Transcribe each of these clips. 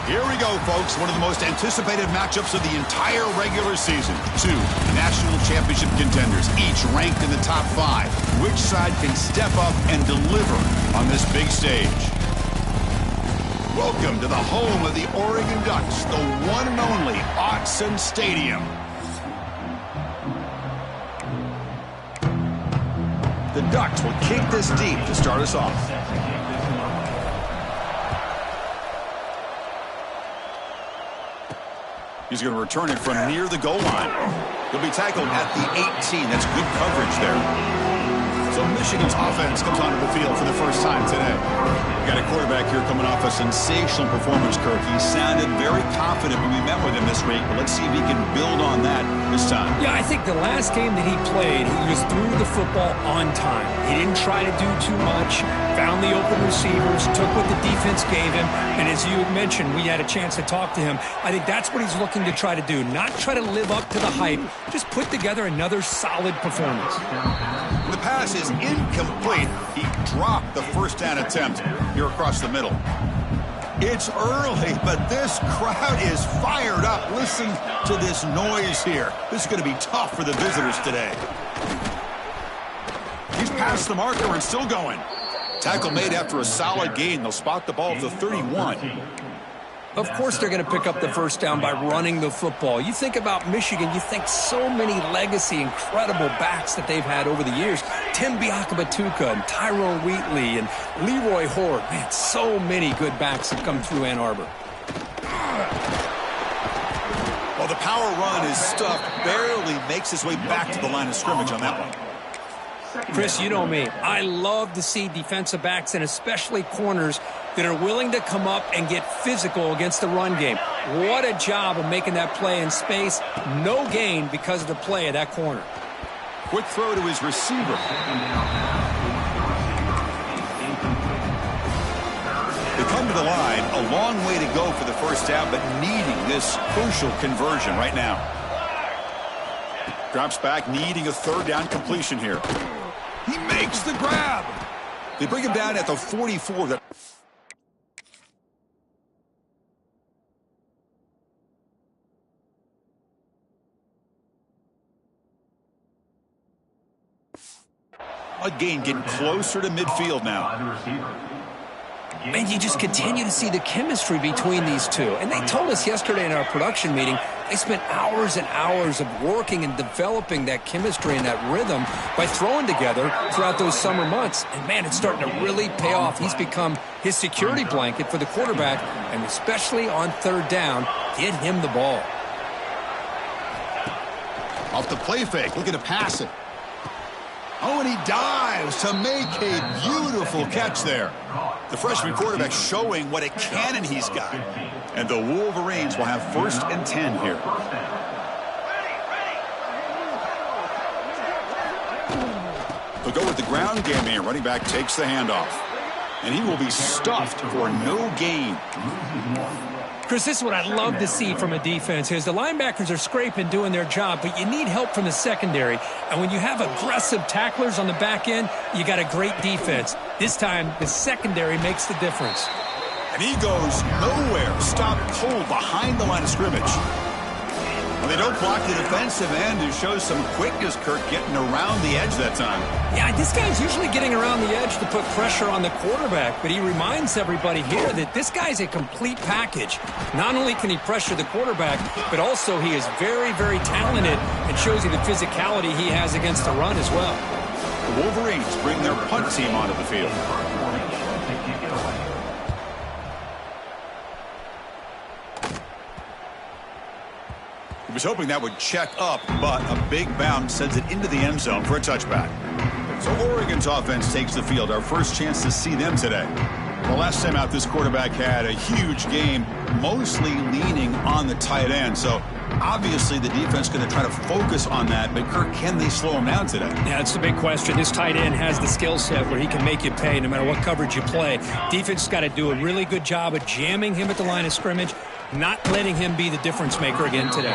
Here we go, folks. One of the most anticipated matchups of the entire regular season. Two national championship contenders, each ranked in the top 5. Which side can step up and deliver on this big stage? Welcome to the home of the Oregon Ducks, the one and only Autzen Stadium. The Ducks will kick this deep to start us off. He's going to return it from near the goal line. He'll be tackled at the 18. That's good coverage there. So Michigan's offense comes onto the field for the first time today. We got a quarterback here coming off a sensational performance, Kirk. He sounded very confident when we met with him this week, but let's see if he can build on that this time. Yeah, I think the last game that he played, he was through the football on time. He didn't try to do too much, found the open receivers, took what the defense gave him, and as you had mentioned, we had a chance to talk to him. I think that's what he's looking to try to do, not try to live up to the hype, just put together another solid performance. The pass is incomplete. He dropped the first down attempt here across the middle. It's early, but this crowd is fired up. Listen to this noise here. This is going to be tough for the visitors today. He's past the marker and still going. Tackle made after a solid gain. They'll spot the ball at the 31. Of course they're going to pick up the first down by running the football. You think about Michigan, you think so many legacy, incredible backs that they've had over the years. Tim Biakabatuka and Tyrone Wheatley and Leroy Horde. Man, so many good backs have come through Ann Arbor. Well, the power run is stuffed. Barely makes his way back to the line of scrimmage on that one. Chris, you know me. I love to see defensive backs and especially corners that are willing to come up and get physical against the run game. What a job of making that play in space. No gain because of the play of that corner. Quick throw to his receiver. They come to the line. A long way to go for the first down, but needing this crucial conversion right now. Drops back, needing a third down completion here. He makes the grab. They bring him down at the 44. Again, getting closer to midfield now. And you just continue to see the chemistry between these two. And they told us yesterday in our production meeting, they spent hours and hours of working and developing that chemistry and that rhythm by throwing together throughout those summer months. And, man, it's starting to really pay off. He's become his security blanket for the quarterback, and especially on third down, get him the ball. Off the play fake, looking to pass it. Oh, and he dives to make a beautiful catch there. The freshman quarterback showing what a cannon he's got. And the Wolverines will have 1st and 10 here. They'll go with the ground game here. Running back takes the handoff. And he will be stuffed for no gain. Chris, this is what I'd love to see from a defense is the linebackers are scraping, doing their job, but you need help from the secondary. And when you have aggressive tacklers on the back end, you got a great defense. This time, the secondary makes the difference. And he goes nowhere. Stopped cold behind the line of scrimmage. Well, they don't block the defensive end, who shows some quickness, Kirk, getting around the edge that time. Yeah, this guy's usually getting around the edge to put pressure on the quarterback, but he reminds everybody here that this guy's a complete package. Not only can he pressure the quarterback, but also he is very, very talented and shows you the physicality he has against the run as well. The Wolverines bring their punt team onto the field. He was hoping that would check up, but a big bounce sends it into the end zone for a touchback. So Oregon's offense takes the field. Our first chance to see them today. The last time out, this quarterback had a huge game, mostly leaning on the tight end. So obviously the defense going to try to focus on that, but Kirk, can they slow him down today? Yeah, it's the big question. This tight end has the skill set where he can make you pay no matter what coverage you play. Defense has got to do a really good job of jamming him at the line of scrimmage, not letting him be the difference maker again today.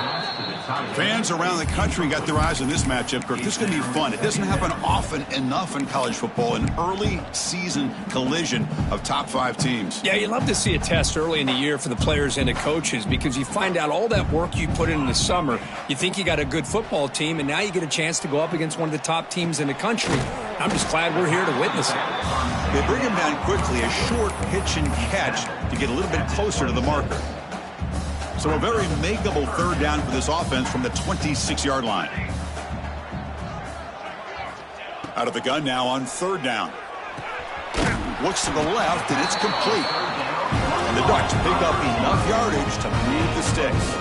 Fans around the country got their eyes on this matchup, Kirk. This is going to be fun. It doesn't happen often enough in college football, an early season collision of top 5 teams. Yeah, you love to see a test early in the year for the players and the coaches because you find out all that work you put in the summer. You think you got a good football team, and now you get a chance to go up against one of the top teams in the country. I'm just glad we're here to witness it. They bring him down quickly, a short pitch and catch to get a little bit closer to the marker. So a very makeable third down for this offense from the 26-yard line. Out of the gun now on third down. Looks to the left, and it's complete. And the Ducks pick up enough yardage to move the sticks.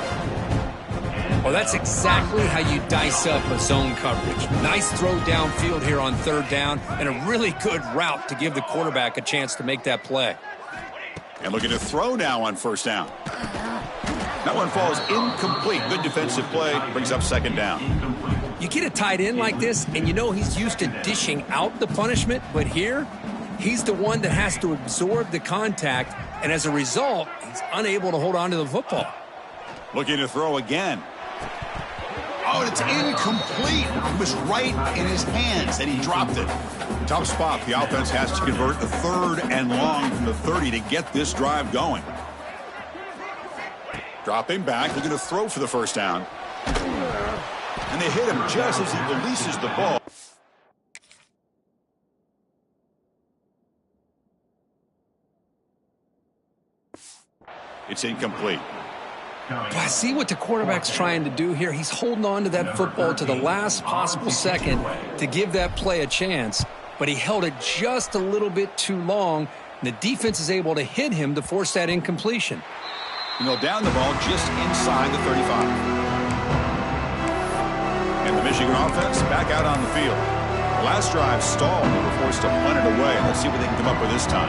Well, that's exactly how you dice up a zone coverage. Nice throw downfield here on third down, and a really good route to give the quarterback a chance to make that play. And looking to throw now on first down. That one falls incomplete. Good defensive play. Brings up second down. You get a tight end like this, and you know he's used to dishing out the punishment, but here, he's the one that has to absorb the contact, and as a result, he's unable to hold on to the football. Looking to throw again. Oh, it's incomplete. It was right in his hands, and he dropped it. Tough spot. The offense has to convert the third and long from the 30 to get this drive going. Dropping back, looking to throw for the first down. And they hit him just as he releases the ball. It's incomplete. But I see what the quarterback's trying to do here. He's holding on to that football to the last possible second to give that play a chance. But he held it just a little bit too long. And the defense is able to hit him to force that incompletion. And they'll down the ball just inside the 35. And the Michigan offense back out on the field. The last drive stalled. They were forced to punt it away. Let's see what they can come up with this time.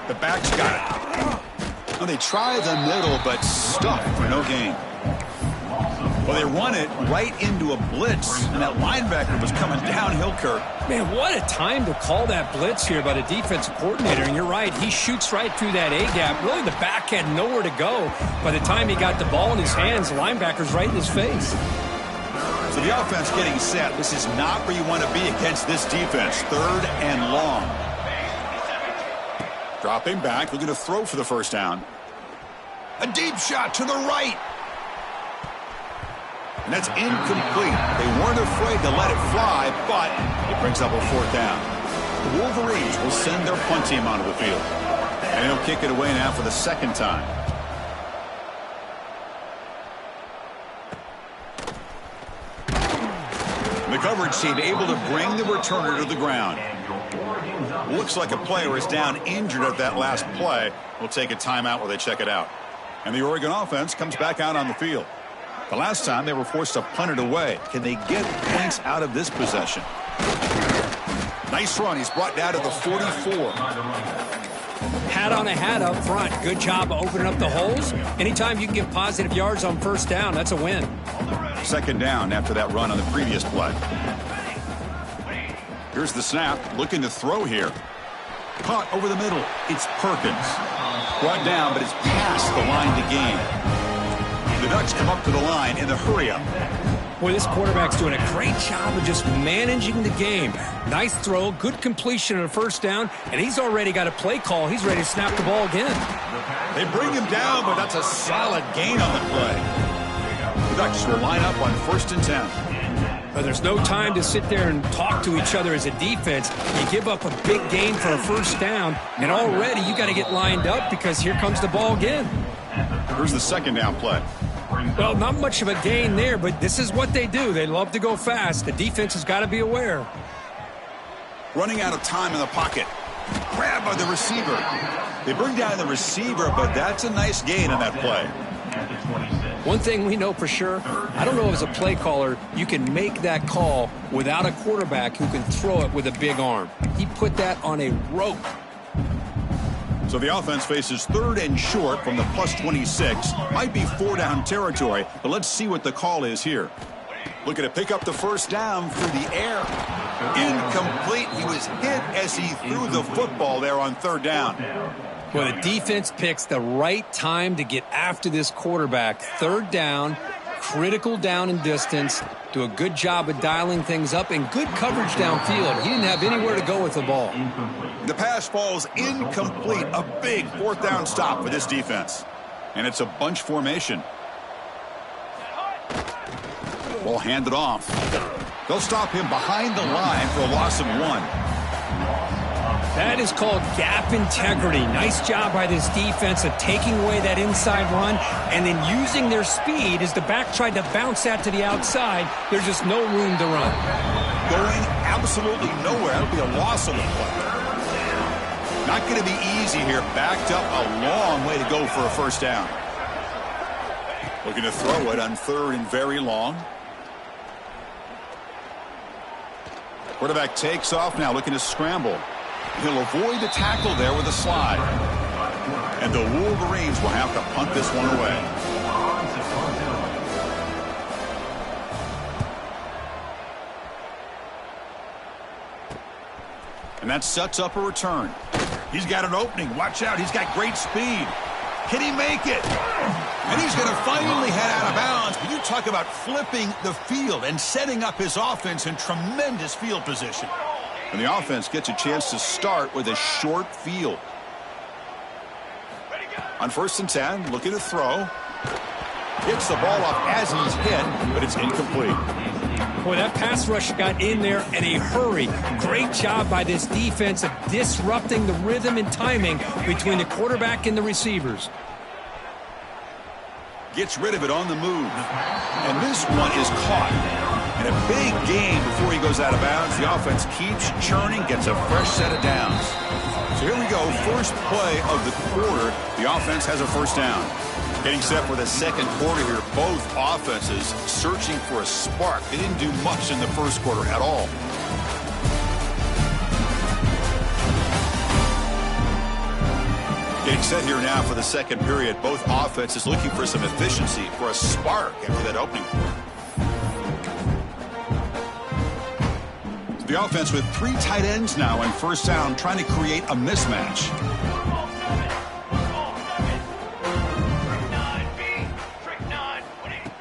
The back's got it. Well, they try the middle, but stuck for no gain. Well, they run it right into a blitz, and that linebacker was coming downhill, Kirk. Man, what a time to call that blitz here by the defensive coordinator. And you're right, he shoots right through that A-gap. Really, the back had nowhere to go. By the time he got the ball in his hands, the linebacker's right in his face. So the offense getting set. This is not where you want to be against this defense. Third and long. Dropping back, looking to throw for the first down. A deep shot to the right. And that's incomplete. They weren't afraid to let it fly, but it brings up a fourth down. The Wolverines will send their punt team onto the field. And he'll kick it away now for the second time. The coverage team able to bring the returner to the ground. Looks like a player is down injured at that last play. We'll take a timeout while they check it out. And the Oregon offense comes back out on the field. The last time they were forced to punt it away. Can they get points out of this possession? Nice run. He's brought down to the 44. Hat on a hat up front. Good job of opening up the holes. Anytime you can get positive yards on first down, that's a win. Second down after that run on the previous play. Here's the snap. Looking to throw here. Caught over the middle. It's Perkins. Brought down, but it's past the line to gain. The Ducks come up to the line in the hurry-up. Boy, this quarterback's doing a great job of just managing the game. Nice throw, good completion on a first down, and he's already got a play call. He's ready to snap the ball again. They bring him down, but that's a solid gain on the play. The Ducks will line up on 1st and 10. But there's no time to sit there and talk to each other as a defense. You give up a big gain for a first down, and already you got to get lined up because here comes the ball again. Here's the second down play. Well, not much of a gain there, but this is what they do. They love to go fast. The defense has got to be aware. Running out of time in the pocket. Grab by the receiver. They bring down the receiver, but that's a nice gain on that play. One thing we know for sure, I don't know as a play caller, you can make that call without a quarterback who can throw it with a big arm. He put that on a rope. So the offense faces third and short from the +26. Might be 4-down territory, but let's see what the call is here. Looking to pick up the first down through the air. Incomplete. He was hit as he threw the football there on third down. Well, the defense picks the right time to get after this quarterback. Third down, critical down and distance. Do a good job of dialing things up and good coverage downfield. He didn't have anywhere to go with the ball. The pass falls incomplete. A big fourth down stop for this defense. And it's a bunch formation. Ball handed off. They'll stop him behind the line for a loss of 1. That is called gap integrity. Nice job by this defense of taking away that inside run and then using their speed as the back tried to bounce that to the outside. There's just no room to run. Going absolutely nowhere. That'll be a loss on the play. Not going to be easy here. Backed up a long way to go for a first down. Looking to throw it on third and very long. Quarterback takes off now, looking to scramble. He'll avoid the tackle there with a slide. And the Wolverines will have to punt this one away. And that sets up a return. He's got an opening. Watch out. He's got great speed. Can he make it? And he's going to finally head out of bounds. But you talk about flipping the field and setting up his offense in tremendous field position. And the offense gets a chance to start with a short field. On 1st and 10, looking to throw. Hits the ball off as he's hit, but it's incomplete. Boy, that pass rush got in there in a hurry. Great job by this defense of disrupting the rhythm and timing between the quarterback and the receivers. Gets rid of it on the move. And this one is caught. And a big gain before he goes out of bounds. The offense keeps churning, gets a fresh set of downs. So here we go, first play of the quarter. The offense has a first down. Getting set for the second quarter here. Both offenses searching for a spark. They didn't do much in the first quarter at all. Getting set here now for the second period. Both offenses looking for some efficiency, for a spark after that opening quarter. The offense with 3 tight ends now in first down, trying to create a mismatch.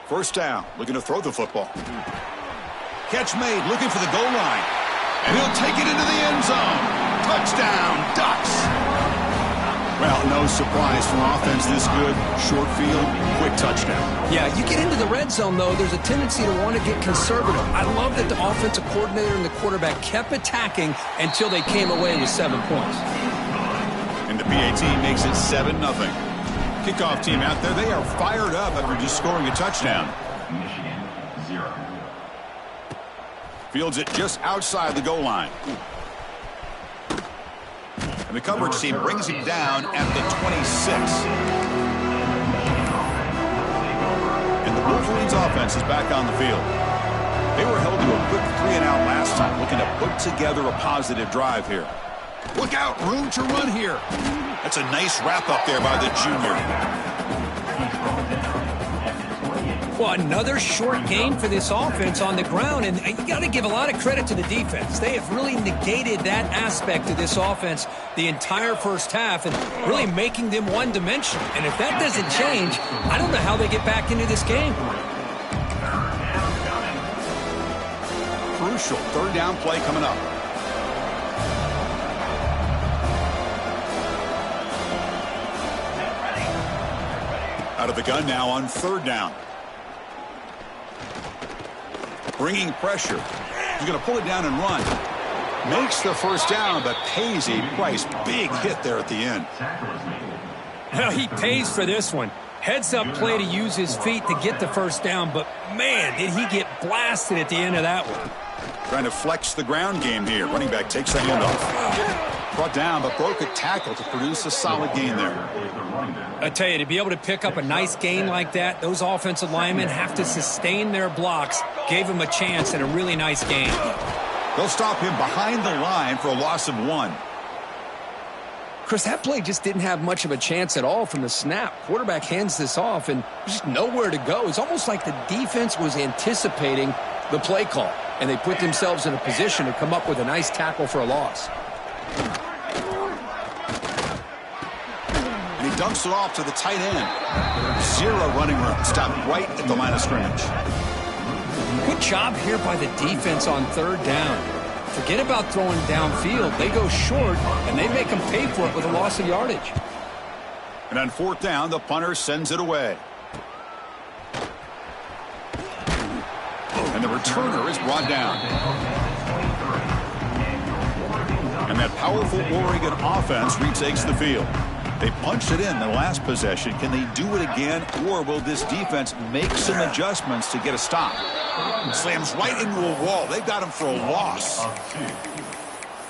First down, looking to throw the football. Catch made, looking for the goal line. And he'll take it into the end zone. Touchdown, Ducks. Well, no surprise from offense this good. Short field, quick touchdown. Yeah, you get into the red zone, though, there's a tendency to want to get conservative. I love that the offensive coordinator and the quarterback kept attacking until they came away with 7 points. And the PAT makes it 7-0. Kickoff team out there, they are fired up after just scoring a touchdown. Michigan, 0. Fields it just outside the goal line. And the coverage team brings him down at the 26. And the Wolverines offense is back on the field. They were held to a quick 3-and-out last time, looking to put together a positive drive here. Look out, room to run here. That's a nice wrap up there by the junior. Well, another short game for this offense on the ground, and you got to give a lot of credit to the defense. They have really negated that aspect of this offense the entire first half and really making them one-dimensional. And if that doesn't change, I don't know how they get back into this game. Crucial third down play coming up. Out of the gun now on third down. Bringing pressure. He's going to pull it down and run. Makes the first down, but pays a price. Big hit there at the end. Well, he pays for this one. Heads-up play to use his feet to get the first down, but, man, did he get blasted at the end of that one. Trying to flex the ground game here. Running back takes the handoff. Brought down, but broke a tackle to produce a solid gain there. I tell you, to be able to pick up a nice gain like that, those offensive linemen have to sustain their blocks. Gave him a chance and a really nice gain. They'll stop him behind the line for a loss of 1. Chris, that play just didn't have much of a chance at all from the snap. Quarterback hands this off and just nowhere to go. It's almost like the defense was anticipating the play call, and they put themselves in a position to come up with a nice tackle for a loss. dumps it off to the tight end. Zero running room. Stopped right at the line of scrimmage. Good job here by the defense on third down. Forget about throwing downfield. They go short, and they make them pay for it with a loss of yardage. And on fourth down, the punter sends it away. And the returner is brought down. And that powerful Oregon offense retakes the field. They punched it in the last possession. Can they do it again, or will this defense make some adjustments to get a stop? Slams right into a wall. They've got him for a loss.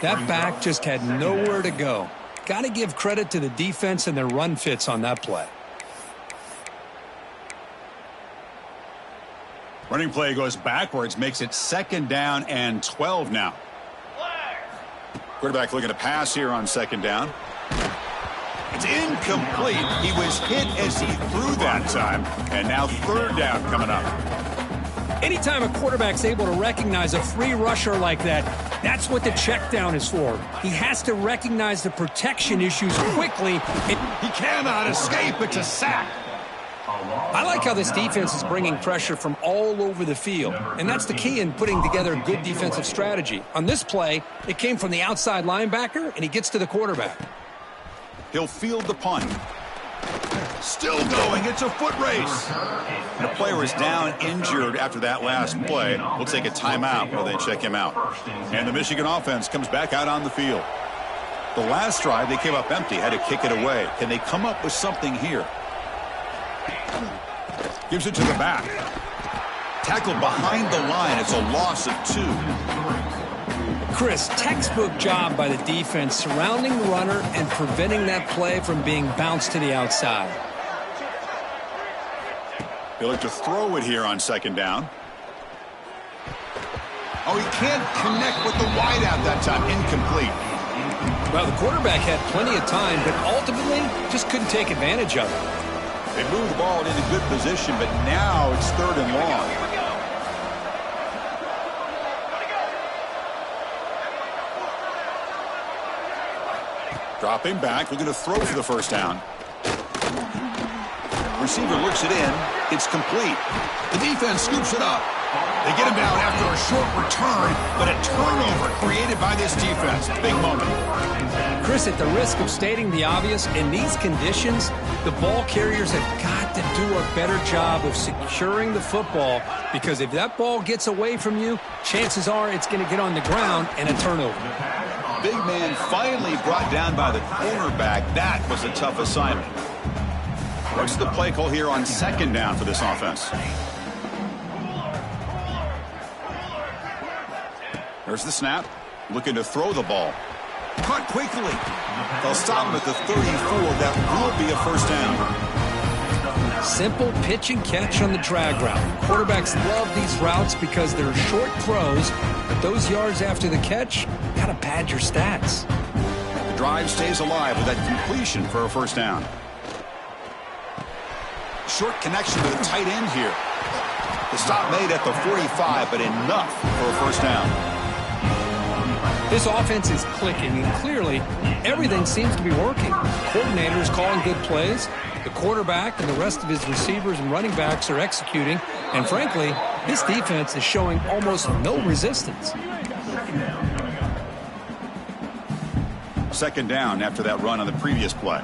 That back just had nowhere to go. Got to give credit to the defense and their run fits on that play. Running play goes backwards, makes it 2nd down and 12 now. Quarterback looking to pass here on 2nd down. It's incomplete. He was hit as he threw that time, and now 3rd down coming up. Anytime a quarterback's able to recognize a free rusher like that, that's what the check down is for. He has to recognize the protection issues quickly. He cannot escape. It's a sack. I like how this defense is bringing pressure from all over the field, and that's the key in putting together a good defensive strategy. On this play, it came from the outside linebacker, and he gets to the quarterback. He'll field the punt. Still going. It's a foot race. And the player is down injured after that last play. We'll take a timeout while they check him out. And the Michigan offense comes back out on the field. The last drive, they came up empty, had to kick it away. Can they come up with something here? Gives it to the back. Tackled behind the line. It's a loss of 2. Chris, textbook job by the defense surrounding the runner and preventing that play from being bounced to the outside. They look to throw it here on 2nd down. Oh, he can't connect with the wideout that time. Incomplete. Well, the quarterback had plenty of time, but ultimately just couldn't take advantage of it. They moved the ball into good position, but now it's 3rd and long. Dropping back, looking to throw for the 1st down. Receiver looks it in. It's complete. The defense scoops it up. They get him down after a short return, but a turnover created by this defense. Big moment. Chris, at the risk of stating the obvious, in these conditions, the ball carriers have got to do a better job of securing the football, because if that ball gets away from you, chances are it's going to get on the ground and a turnover. Big man finally brought down by the cornerback. That was a tough assignment. What's the play call here on 2nd down for this offense? There's the snap. Looking to throw the ball. Cut quickly. They'll stop him at the 34. That will be a 1st down. Simple pitch and catch on the drag route. Quarterbacks love these routes because they're short throws, but those yards after the catch gotta pad your stats. The drive stays alive with that completion for a 1st down. Short connection to the tight end here. The stop made at the 45, but enough for a 1st down. This offense is clicking, and clearly everything seems to be working. The coordinator is calling good plays. The quarterback and the rest of his receivers and running backs are executing. And frankly, this defense is showing almost no resistance. 2nd down after that run on the previous play.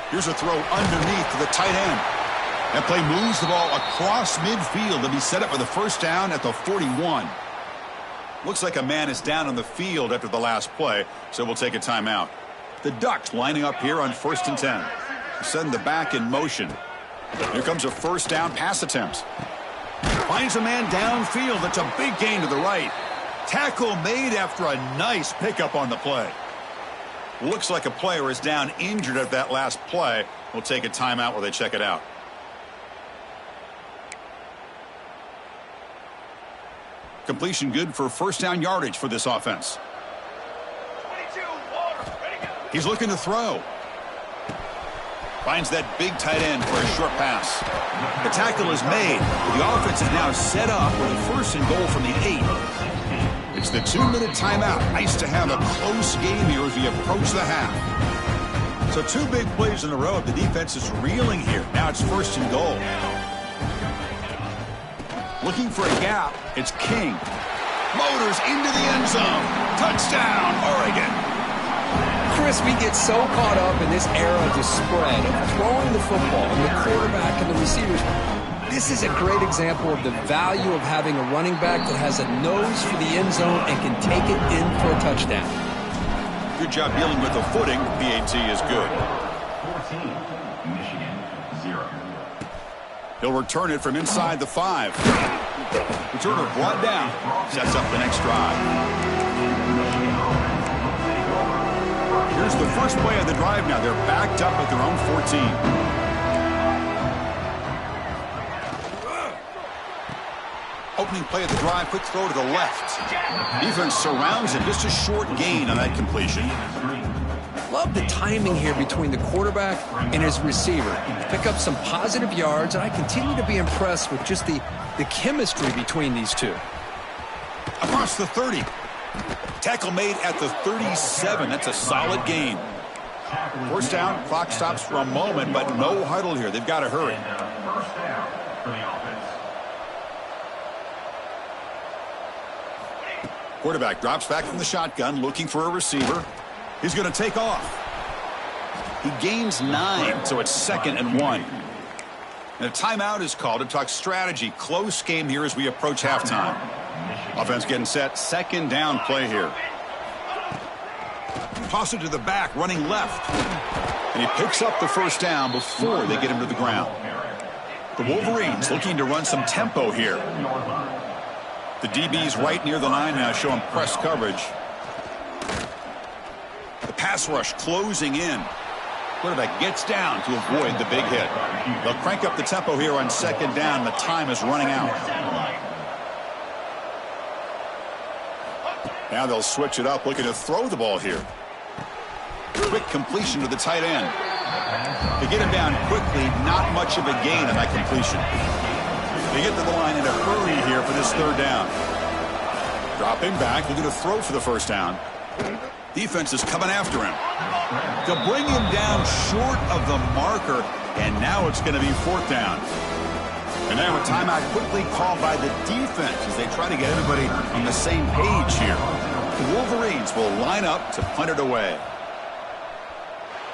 Here's a throw underneath to the tight end. That play moves the ball across midfield to be set up for the 1st down at the 41. Looks like a man is down on the field after the last play, so we'll take a timeout. The Ducks lining up here on 1st and 10. Send the back in motion. Here comes a 1st down pass attempt. Finds a man downfield. That's a big gain to the right. Tackle made after a nice pickup on the play. Looks like a player is down injured at that last play. We'll take a timeout while they check it out. Completion good for 1st down yardage for this offense. He's looking to throw. Finds that big tight end for a short pass. The tackle is made. The offense is now set up with a 1st and goal from the 8. The It's the 2-minute timeout. Nice to have a close game here as we approach the half. So 2 big plays in a row. The defense is reeling here. Now it's 1st and goal. Looking for a gap. It's King. Motors into the end zone. Touchdown, Oregon. Chris, we get so caught up in this era of the spread, of throwing the football, and the quarterback and the receivers. This is a great example of the value of having a running back that has a nose for the end zone and can take it in for a touchdown. Good job dealing with the footing. PAT is good. 14, Michigan, 0. He'll return it from inside the 5. Returner brought down. Sets up the next drive. Here's the first play of the drive now. They're backed up at their own 14. Opening play of the drive, quick throw to the left. Defense surrounds him. Just a short gain on that completion. Love the timing here between the quarterback and his receiver. Pick up some positive yards, and I continue to be impressed with just the chemistry between these two. Across the 30. Tackle made at the 37. That's a solid gain. 1st down, clock stops for a moment, but no huddle here. They've got to hurry. 1st down for the offense. Quarterback drops back from the shotgun, looking for a receiver. He's going to take off. He gains 9, so it's 2nd and 1. And a timeout is called to talk strategy. Close game here as we approach halftime. Offense getting set. 2nd down play here. Toss it to the back, running left. And he picks up the 1st down before they get him to the ground. The Wolverines looking to run some tempo here. The DB's right near the line now, showing press coverage. The pass rush closing in. Quarterback gets down to avoid the big hit. They'll crank up the tempo here on 2nd down. The time is running out. Now they'll switch it up, looking to throw the ball here. Quick completion to the tight end. They get him down quickly, not much of a gain on that completion. They get to the line in a hurry here for this 3rd down. Dropping back, looking to throw for the 1st down. Defense is coming after him. They'll bring him down short of the marker, and now it's going to be 4th down. And now a timeout quickly called by the defense as they try to get everybody on the same page here. The Wolverines will line up to punt it away.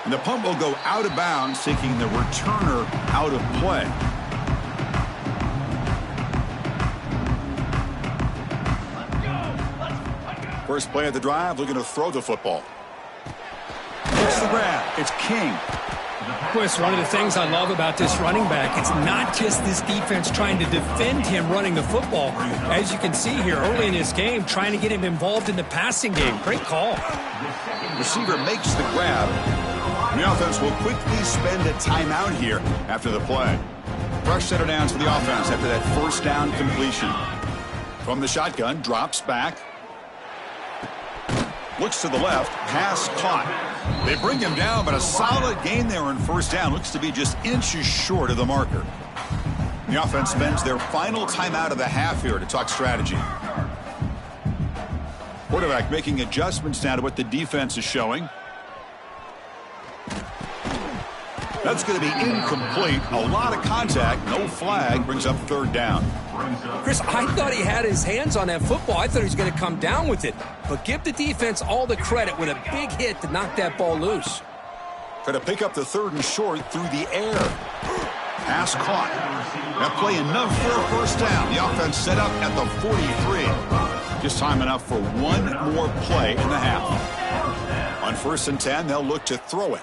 And the punt will go out of bounds, taking the returner out of play. First play of the drive, looking to throw the football. It's the grab. It's King. Chris, one of the things I love about this running back, it's not just this defense trying to defend him running the football. As you can see here early in this game, trying to get him involved in the passing game. Great call. Receiver makes the grab. The offense will quickly spend a timeout here after the play. Fresh set of downs for the offense after that 1st down completion. From the shotgun, drops back. Looks to the left, pass caught. They bring him down, but a solid gain there in 1st down. Looks to be just inches short of the marker. The offense spends their final timeout of the half here to talk strategy. Quarterback making adjustments now to what the defense is showing. That's going to be incomplete. A lot of contact, no flag, brings up 3rd down. Chris, I thought he had his hands on that football. I thought he was going to come down with it. But give the defense all the credit with a big hit to knock that ball loose. Try to pick up the 3rd and short through the air. Pass caught. That play enough for a 1st down. The offense set up at the 43. Just time enough for one more play in the half. On 1st and 10, they'll look to throw it.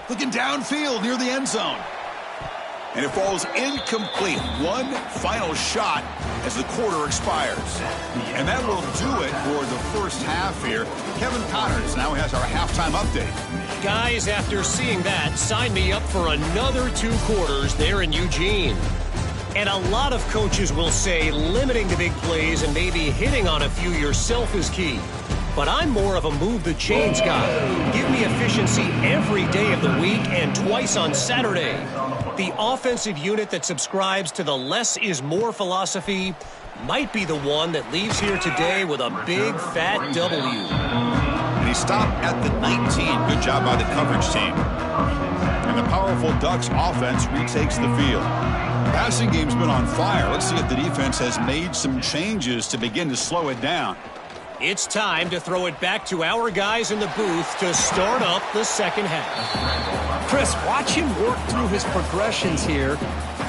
Looking downfield near the end zone. And it falls incomplete. One final shot as the quarter expires. And that will do it for the 1st half here. Kevin Connors now has our halftime update. Guys, after seeing that, sign me up for another 2 quarters there in Eugene. And a lot of coaches will say limiting the big plays and maybe hitting on a few yourself is key. But I'm more of a move the chains guy. Give me efficiency every day of the week and twice on Saturday. The offensive unit that subscribes to the less is more philosophy might be the one that leaves here today with a big, fat W. And he stopped at the 19. Good job by the coverage team. And the powerful Ducks offense retakes the field. Passing game's been on fire. Let's see if the defense has made some changes to begin to slow it down. It's time to throw it back to our guys in the booth to start up the second half. Chris, watch him work through his progressions here.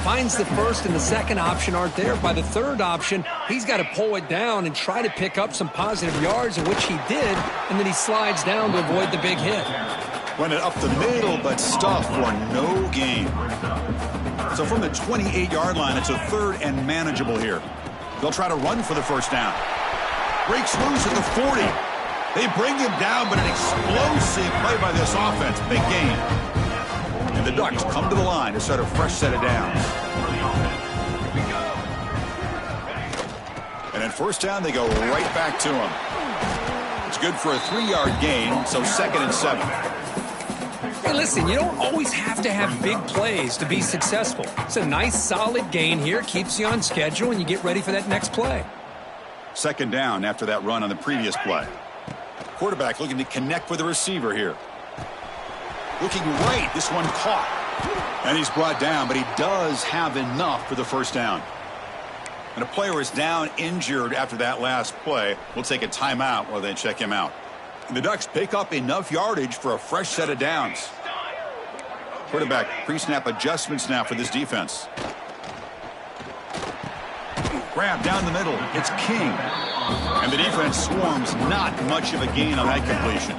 Finds the first and the second option aren't there. By the third option, he's got to pull it down and try to pick up some positive yards, in which he did, and then he slides down to avoid the big hit. Went it up the middle, but stuffed for no gain. So from the 28-yard line, it's a third and manageable here. They'll try to run for the first down. Breaks loose at the 40. They bring him down, but an explosive play by this offense. Big gain. And the Ducks come to the line to start a fresh set of downs. And at first down, they go right back to him. It's good for a 3-yard gain, so 2nd and 7. Hey, listen, you don't always have to have big plays to be successful. It's a nice, solid gain here. Keeps you on schedule, and you get ready for that next play. 2nd down after that run on the previous play. Quarterback looking to connect with the receiver here. Looking right, this one caught. And he's brought down, but he does have enough for the first down. And a player is down injured after that last play. We'll take a timeout while they check him out. And the Ducks pick up enough yardage for a fresh set of downs. Quarterback pre-snap adjustments now for this defense. Grab down the middle. It's King. And the defense swarms. Not much of a gain on that completion.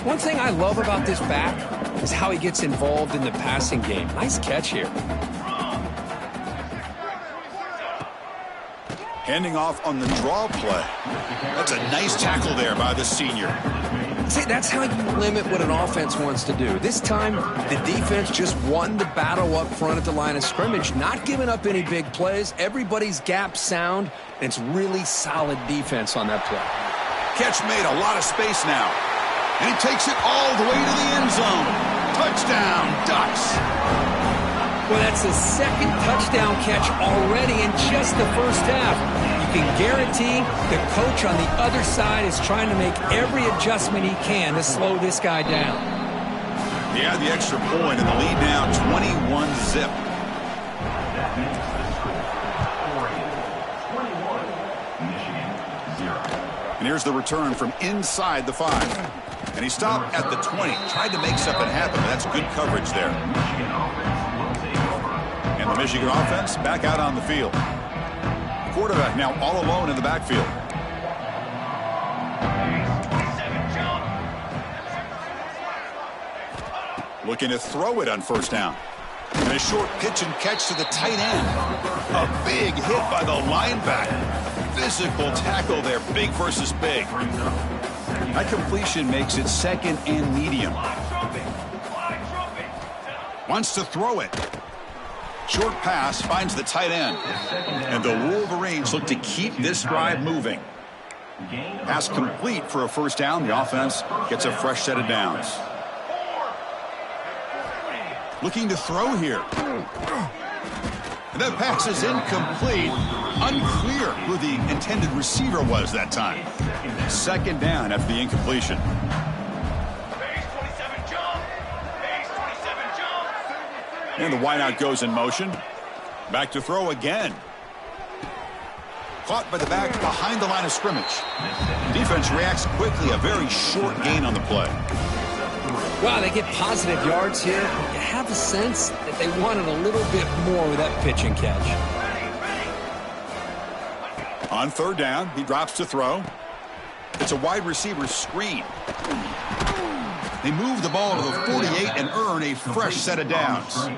One thing I love about this back is how he gets involved in the passing game. Nice catch here. Handing off on the draw play. That's a nice tackle there by the senior. See, that's how you limit what an offense wants to do. This time, the defense just won the battle up front at the line of scrimmage, not giving up any big plays. Everybody's gap sound, and it's really solid defense on that play. Catch made, a lot of space now. And he takes it all the way to the end zone. Touchdown, Ducks. Well, that's the second touchdown catch already in just the first half. You can guarantee the coach on the other side is trying to make every adjustment he can to slow this guy down. He had the extra point, and the lead now 21-zip. And here's the return from inside the 5. And he stopped at the 20. Tried to make something happen, but that's good coverage there. And the Michigan offense back out on the field. Quarterback now all alone in the backfield. Looking to throw it on first down. And a short pitch and catch to the tight end. A big hit by the linebacker. Physical tackle there, big versus big. That completion makes it 2nd and medium. Wants to throw it. Short pass finds the tight end. And the Wolverines look to keep this drive moving. Pass complete for a first down. The offense gets a fresh set of downs. Looking to throw here. And that pass is incomplete. Unclear who the intended receiver was that time. 2nd down after the incompletion. And the wideout goes in motion. Back to throw again. Caught by the back behind the line of scrimmage. Defense reacts quickly. A very short gain on the play. Wow, they get positive yards here. You have a sense that they wanted a little bit more with that pitch and catch. On 3rd down, he drops to throw. It's a wide receiver screen. They move the ball to the 48 and earn a fresh set of downs.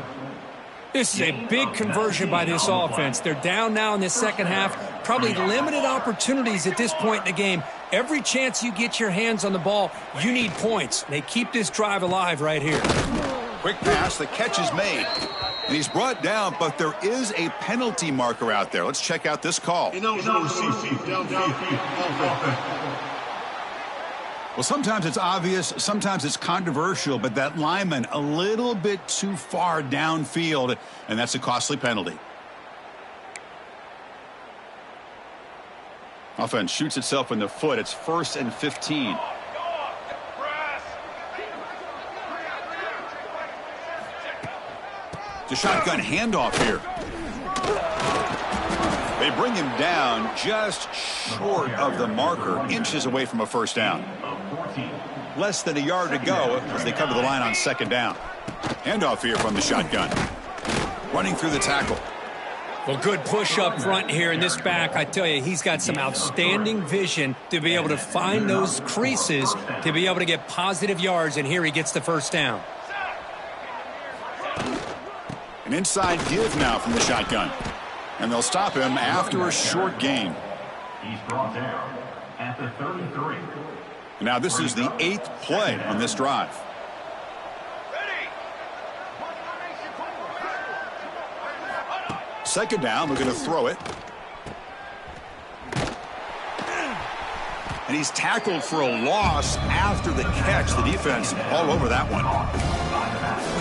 This is a big conversion by this offense. They're down now in the second half. Probably limited opportunities at this point in the game. Every chance you get your hands on the ball, you need points. They keep this drive alive right here. Quick pass, the catch is made. And he's brought down, but there is a penalty marker out there. Let's check out this call. Well, sometimes it's obvious, sometimes it's controversial, but that lineman a little bit too far downfield, and that's a costly penalty. Offense shoots itself in the foot. It's 1st and 15. The shotgun handoff here. They bring him down just short of the marker, inches away from a first down. Less than a yard to go as they come to the line on 2nd down. Handoff here from the shotgun. Running through the tackle. Well, good push up front here in this back. I tell you, he's got some outstanding vision to be able to find those creases, to be able to get positive yards, and here he gets the first down. An inside give now from the shotgun. And they'll stop him after a short gain. He's brought down at the 33. Now this is the 8th play on this drive. Second down, we're going to throw it. And he's tackled for a loss after the catch. The defense all over that one.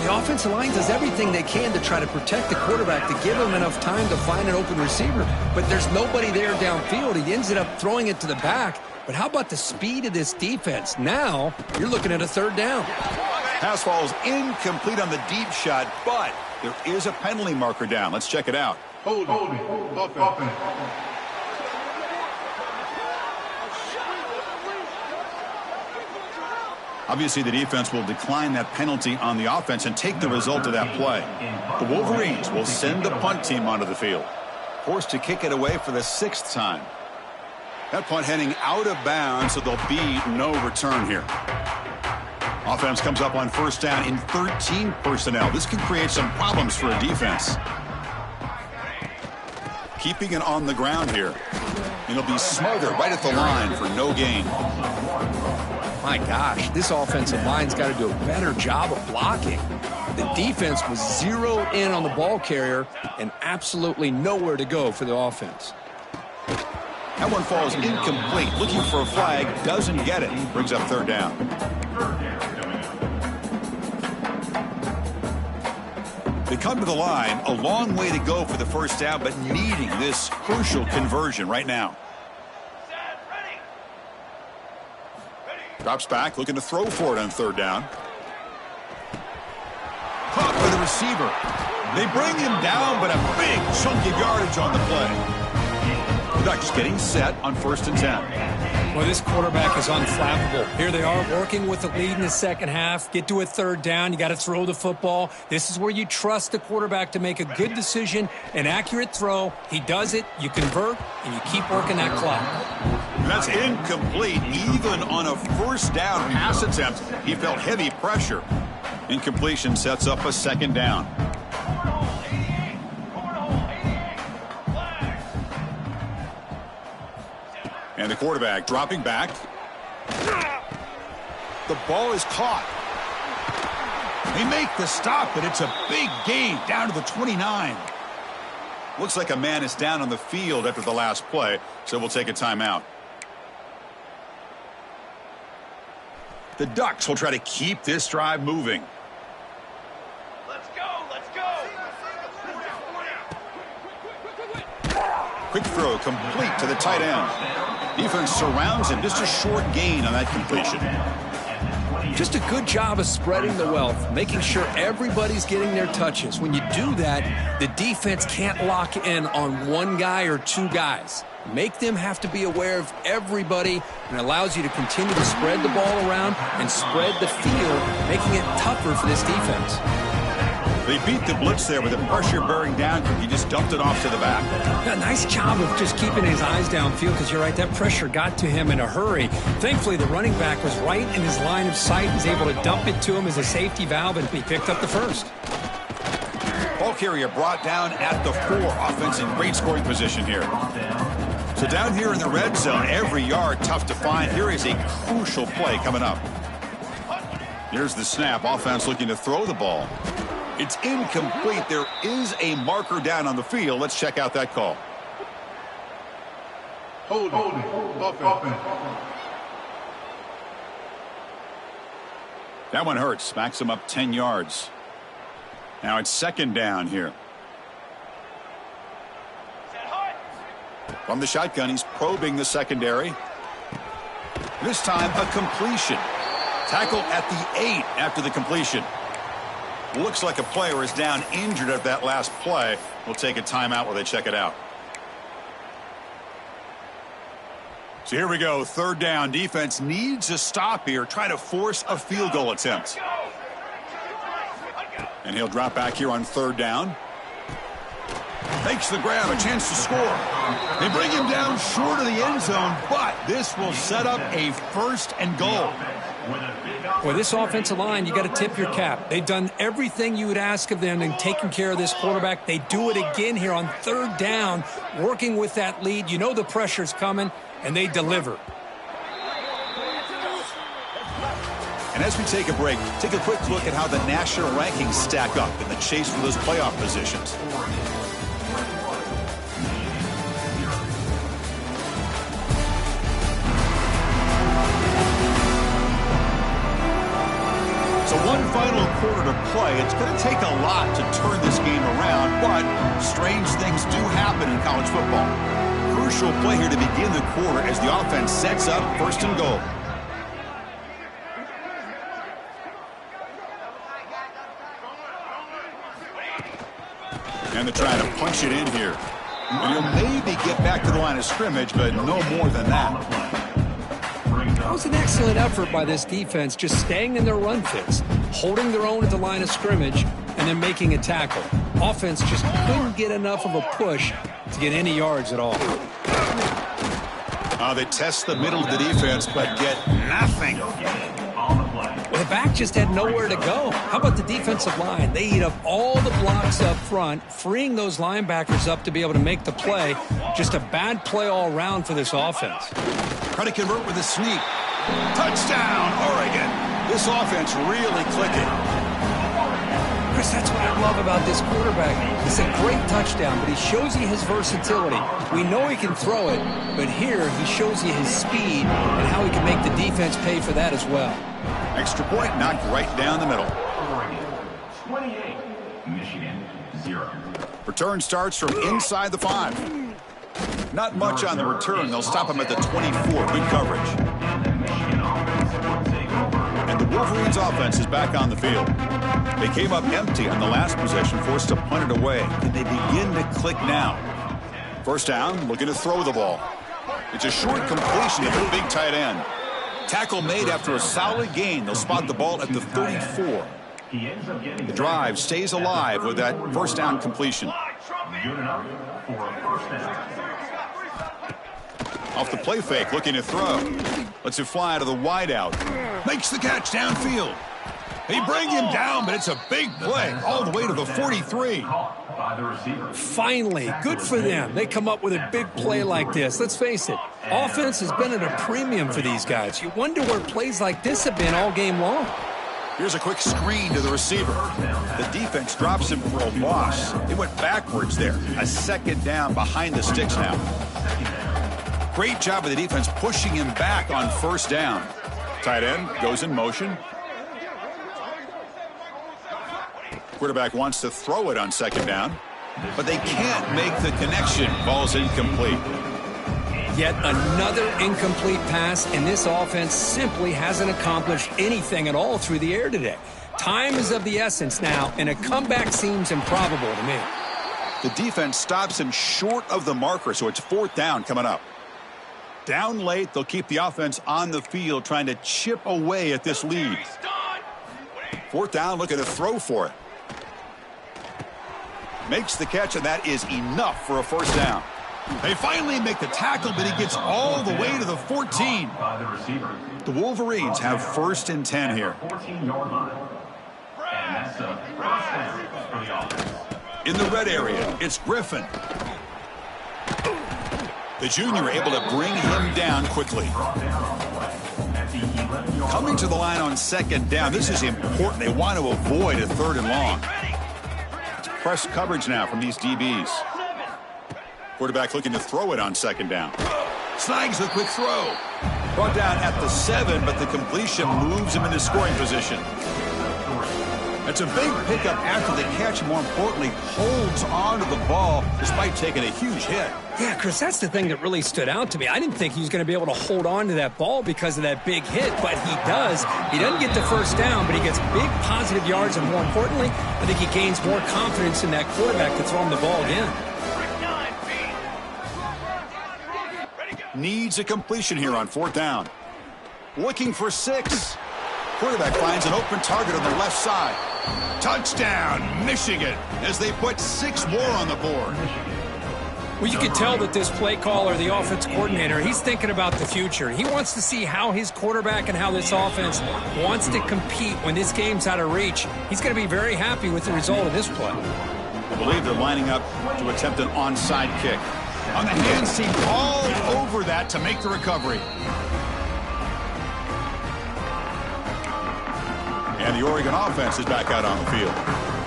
The offensive line does everything they can to try to protect the quarterback, to give him enough time to find an open receiver. But there's nobody there downfield. He ends up throwing it to the back. But how about the speed of this defense? Now you're looking at a 3rd down. Pass falls incomplete on the deep shot, but there is a penalty marker down. Let's check it out. Holding. Offense. Obviously, the defense will decline that penalty on the offense and take the result of that play. The Wolverines will send the punt team onto the field. Forced to kick it away for the 6th time. That punt heading out of bounds, so there'll be no return here. Offense comes up on 1st down in 13 personnel. This can create some problems for a defense. Keeping it on the ground here. It'll be smothered right at the line for no gain. My gosh, this offensive line's got to do a better job of blocking. The defense was zeroed in on the ball carrier and absolutely nowhere to go for the offense. That one falls incomplete. Looking for a flag, doesn't get it. Brings up 3rd down. They come to the line, a long way to go for the first down, but needing this crucial conversion right now. Drops back, looking to throw for it on 3rd down. Caught by the receiver. They bring him down, but a big chunk of yardage on the play. The Ducks getting set on 1st and 10. Well, this quarterback is unflappable. Here they are working with the lead in the second half. Get to a 3rd down. You got to throw the football. This is where you trust the quarterback to make a good decision, an accurate throw. He does it, you convert, and you keep working that clock. That's incomplete. Even on a 1st down pass attempt, he felt heavy pressure. Incompletion sets up a 2nd down. And the quarterback dropping back. The ball is caught. They make the stop, but it's a big gain down to the 29. Looks like a man is down on the field after the last play, so we'll take a timeout. The Ducks will try to keep this drive moving. Let's go. Quick throw complete to the tight end. Defense surrounds him. Just a short gain on that completion. Just a good job of spreading the wealth, making sure everybody's getting their touches. When you do that, the defense can't lock in on one guy or 2 guys. Make them have to be aware of everybody, and allows you to continue to spread the ball around and spread the field, making it tougher for this defense. They beat the blitz there with the pressure bearing down. He just dumped it off to the back. Yeah, nice job of just keeping his eyes downfield, because you're right, that pressure got to him in a hurry. Thankfully, the running back was right in his line of sight. He was able to dump it to him as a safety valve, and he picked up the first. Ball carrier brought down at the 4. Offense in great scoring position here. So down here in the red zone, every yard tough to find. Here is a crucial play coming up. Here's the snap. Offense looking to throw the ball. It's incomplete. There is a marker down on the field. Let's check out that call. Holding. Offense. That one hurts. Backs him up 10 yards. Now it's 2nd down here. From the shotgun, he's probing the secondary. This time, a completion. Tackle at the 8 after the completion. Looks like a player is down injured at that last play. We'll take a timeout while they check it out. So here we go, 3rd down. Defense needs a stop here. Try to force a field goal attempt. And he'll drop back here on 3rd down. Makes the grab, a chance to score. They bring him down short of the end zone, but this will set up a 1st and goal. Boy, this offensive line, you got to tip your cap. They've done everything you would ask of them in taking care of this quarterback. They do it again here on 3rd down, working with that lead. You know the pressure's coming, and they deliver. And as we take a break, take a quick look at how the national rankings stack up in the chase for those playoff positions. So one final quarter to play. It's going to take a lot to turn this game around, but strange things do happen in college football. Crucial play here to begin the quarter as the offense sets up 1st and goal. And they're trying to punch it in here. And he'll maybe get back to the line of scrimmage, but no more than that. That was an excellent effort by this defense, just staying in their run fits, holding their own at the line of scrimmage, and then making a tackle. Offense just couldn't get enough of a push to get any yards at all. They test the middle of the defense, but get nothing. Well, the back just had nowhere to go. How about the defensive line? They eat up all the blocks up front, freeing those linebackers up to be able to make the play. Just a bad play all around for this offense. Try to convert with a sneak. Touchdown, Oregon. This offense really clicking. Chris, that's what I love about this quarterback. It's a great touchdown, but he shows you his versatility. We know he can throw it, but here he shows you his speed and how he can make the defense pay for that as well. Extra point knocked right down the middle. 28, Michigan 0. Return starts from inside the 5. Not much on the return. They'll stop him at the 24. Good coverage. And the Wolverines offense is back on the field. They came up empty on the last possession, forced to punt it away. And they begin to click now. 1st down, looking to throw the ball. It's a short completion to the big tight end. Tackle made after a solid gain. They'll spot the ball at the 34. The drive stays alive with that 1st down completion. Good enough for a 1st down. Off the play fake, looking to throw. Lets it fly to the wideout. Makes the catch downfield. They bring him down, but it's a big play all the way to the 43. Finally, good for them. They come up with a big play like this. Let's face it, offense has been at a premium for these guys. You wonder where plays like this have been all game long. Here's a quick screen to the receiver. The defense drops him for a loss. They went backwards there. A 2nd down behind the sticks now. Great job of the defense pushing him back on 1st down. Tight end goes in motion. Quarterback wants to throw it on 2nd down, but they can't make the connection. Ball's incomplete. Yet another incomplete pass, and this offense simply hasn't accomplished anything at all through the air today. Time is of the essence now, and a comeback seems improbable to me. The defense stops him short of the marker, so it's 4th down coming up. Down late, they'll keep the offense on the field trying to chip away at this lead. 4th down, looking to throw for it. Makes the catch, and that is enough for a 1st down. They finally make the tackle, but he gets all the way to the 14. The Wolverines have 1st and 10 here. In the red area, it's Griffin. The junior able to bring him down quickly. Coming to the line on 2nd down. This is important. They want to avoid a 3rd and long. It's press coverage now from these DBs. Quarterback looking to throw it on 2nd down. Snags the quick throw. Brought down at the 7, but the completion moves him into scoring position. A That's a big pickup after the catch, and more importantly, holds on to the ball despite taking a huge hit. Yeah, Chris, that's the thing that really stood out to me. I didn't think he was going to be able to hold on to that ball because of that big hit, but he does. He doesn't get the first down, but he gets big positive yards, and more importantly, I think he gains more confidence in that quarterback to throw him the ball again. Needs a completion here on 4th down. Looking for 6. Quarterback finds an open target on the left side. Touchdown, Michigan, as they put 6 more on the board. Well, you can tell that this play caller, the offense coordinator, he's thinking about the future. He wants to see how his quarterback and how this offense wants to compete when this game's out of reach. He's going to be very happy with the result of this play. I believe they're lining up to attempt an onside kick. On the hand seam, all over that to make the recovery. And the Oregon offense is back out on the field.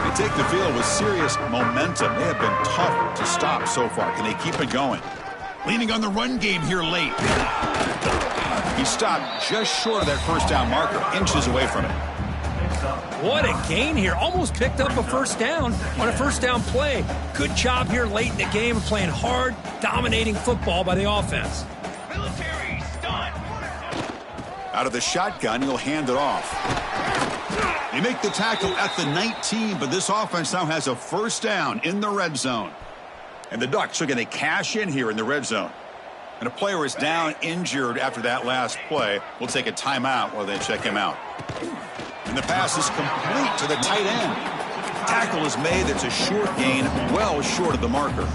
They take the field with serious momentum. They have been tough to stop so far. Can they keep it going? Leaning on the run game here late. He stopped just short of that first down marker, inches away from it. What a gain here. Almost picked up a first down on a first down play. Good job here late in the game of playing hard, dominating football by the offense. Out of the shotgun, he'll hand it off. They make the tackle at the 19, but this offense now has a first down in the red zone. And the Ducks are going to cash in here in the red zone. And a player is down injured after that last play. We'll take a timeout while they check him out. And the pass is complete to the tight end. Tackle is made. That's a short gain, well short of the marker.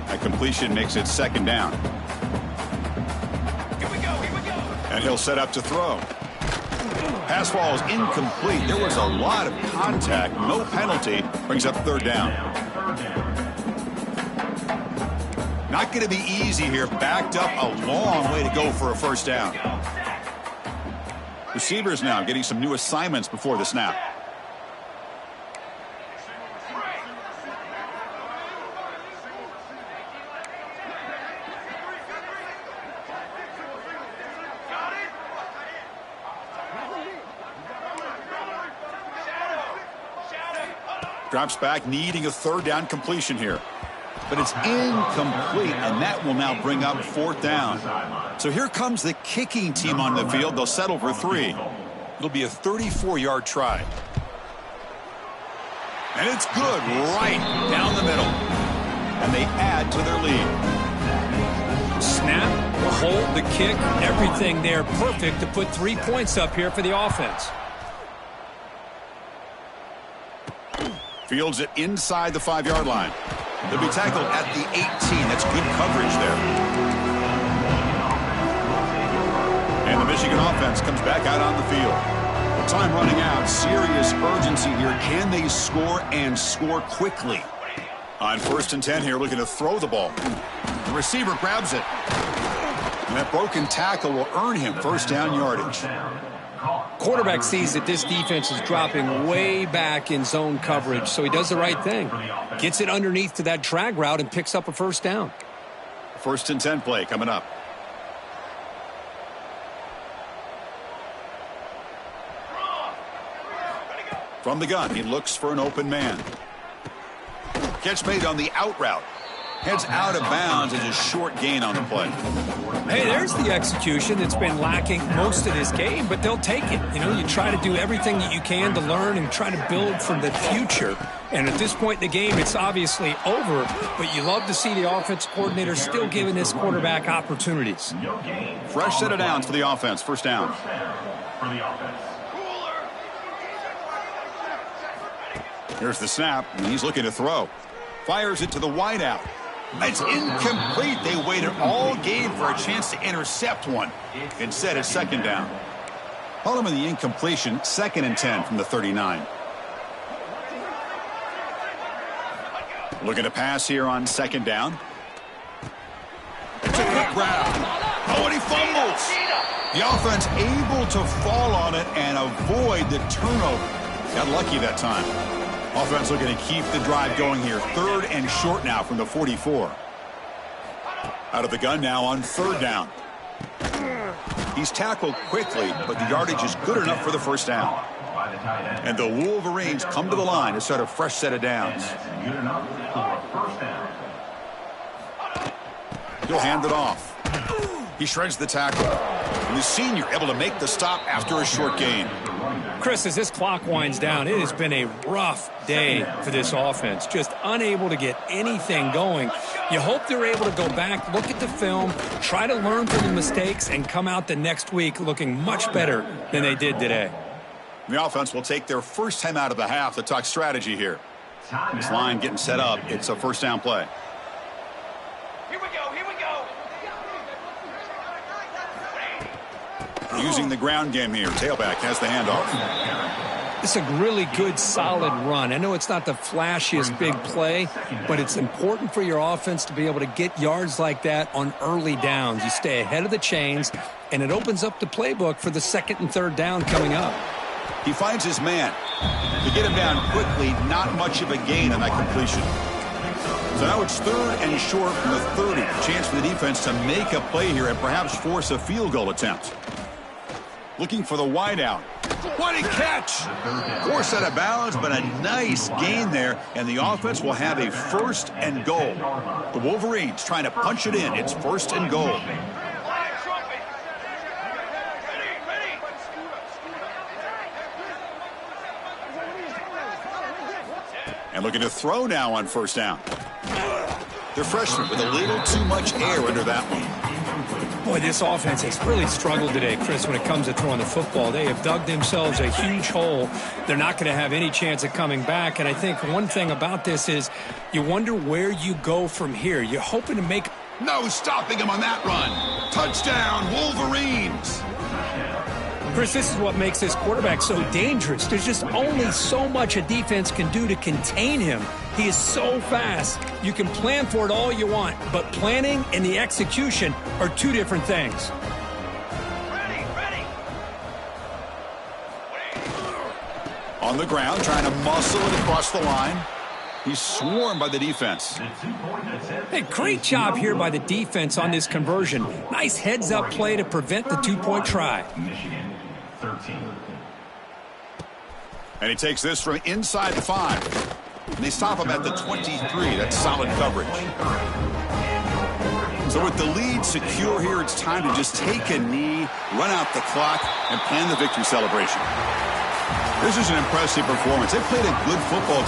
That completion makes it 2nd down. And he'll set up to throw. Pass ball is incomplete. There was a lot of contact. No penalty. Brings up 3rd down. Not going to be easy here. Backed up a long way to go for a first down. Receivers now getting some new assignments before the snap. Drops back, needing a 3rd down completion here. But it's incomplete, and that will now bring up 4th down. So here comes the kicking team on the field. They'll settle for 3. It'll be a 34-yard try. And it's good right down the middle. And they add to their lead. Snap, the hold, the kick, everything there perfect to put 3 points up here for the offense. Fields it inside the 5-yard line. They'll be tackled at the 18. That's good coverage there. And the Michigan offense comes back out on the field. Time running out. Serious urgency here. Can they score and score quickly? On 1st and 10 here, looking to throw the ball. The receiver grabs it. And that broken tackle will earn him first down yardage. Quarterback sees that this defense is dropping way back in zone coverage, so he does the right thing. Gets it underneath to that drag route and picks up a first down. 1st and 10 play coming up. From the gun, he looks for an open man. Catch made on the out route. Heads out of bounds as a short gain on the play. Hey, there's the execution that's been lacking most of this game, but they'll take it. You know, you try to do everything that you can to learn and try to build for the future. And at this point in the game, it's obviously over, but you love to see the offense coordinator still giving this quarterback opportunities. Fresh set of downs for the offense. First down. Here's the snap, and he's looking to throw. Fires it to the wideout. It's incomplete. They waited all game for a chance to intercept one. Instead, it's 2nd down. Hold him in the incompletion. 2nd and 10 from the 39. Looking to pass here on 2nd down. It's a quick grab. Oh, and he fumbles. The offense able to fall on it and avoid the turnover. Got lucky that time. Offense looking to keep the drive going here. 3rd and short now from the 44. Out of the gun now on 3rd down. He's tackled quickly, but the yardage is good enough for the first down. And the Wolverines come to the line to start a fresh set of downs. He'll hand it off. He shreds the tackle. And the senior able to make the stop after a short gain. Chris, as this clock winds down, it has been a rough day for this offense. Just unable to get anything going. You hope they're able to go back, look at the film, try to learn from the mistakes, and come out the next week looking much better than they did today. The offense will take their first time out of the half to talk strategy here. This line getting set up. It's a first down play. Using the ground game here. Tailback has the handoff. It's a really good, solid run. I know it's not the flashiest big play, but it's important for your offense to be able to get yards like that on early downs. You stay ahead of the chains, and it opens up the playbook for the second and third down coming up. He finds his man. To get him down quickly, not much of a gain on that completion. So now it's third and short from the 30. Chance for the defense to make a play here and perhaps force a field goal attempt. Looking for the wideout. What a catch! Forced out of bounds, but a nice gain there, and the offense will have a first and goal. The Wolverines trying to punch it in. It's first and goal. And looking to throw now on first down. The freshman with a little too much air under that one. Boy, this offense has really struggled today, Chris, when it comes to throwing the football. They have dug themselves a huge hole. They're not going to have any chance of coming back. And I think one thing about this is you wonder where you go from here. You're hoping to make... No stopping him on that run. Touchdown, Wolverines. Chris, this is what makes this quarterback so dangerous. There's just only so much a defense can do to contain him. He is so fast. You can plan for it all you want, but planning and the execution are two different things. On the ground, trying to muscle it across the line. He's swarmed by the defense. Hey, great job here by the defense on this conversion. Nice heads-up play to prevent the two-point try. And he takes this from inside the 5. And they stop him at the 23. That's solid coverage. So with the lead secure here, it's time to just take a knee, run out the clock, and plan the victory celebration. This is an impressive performance. They played a good football team.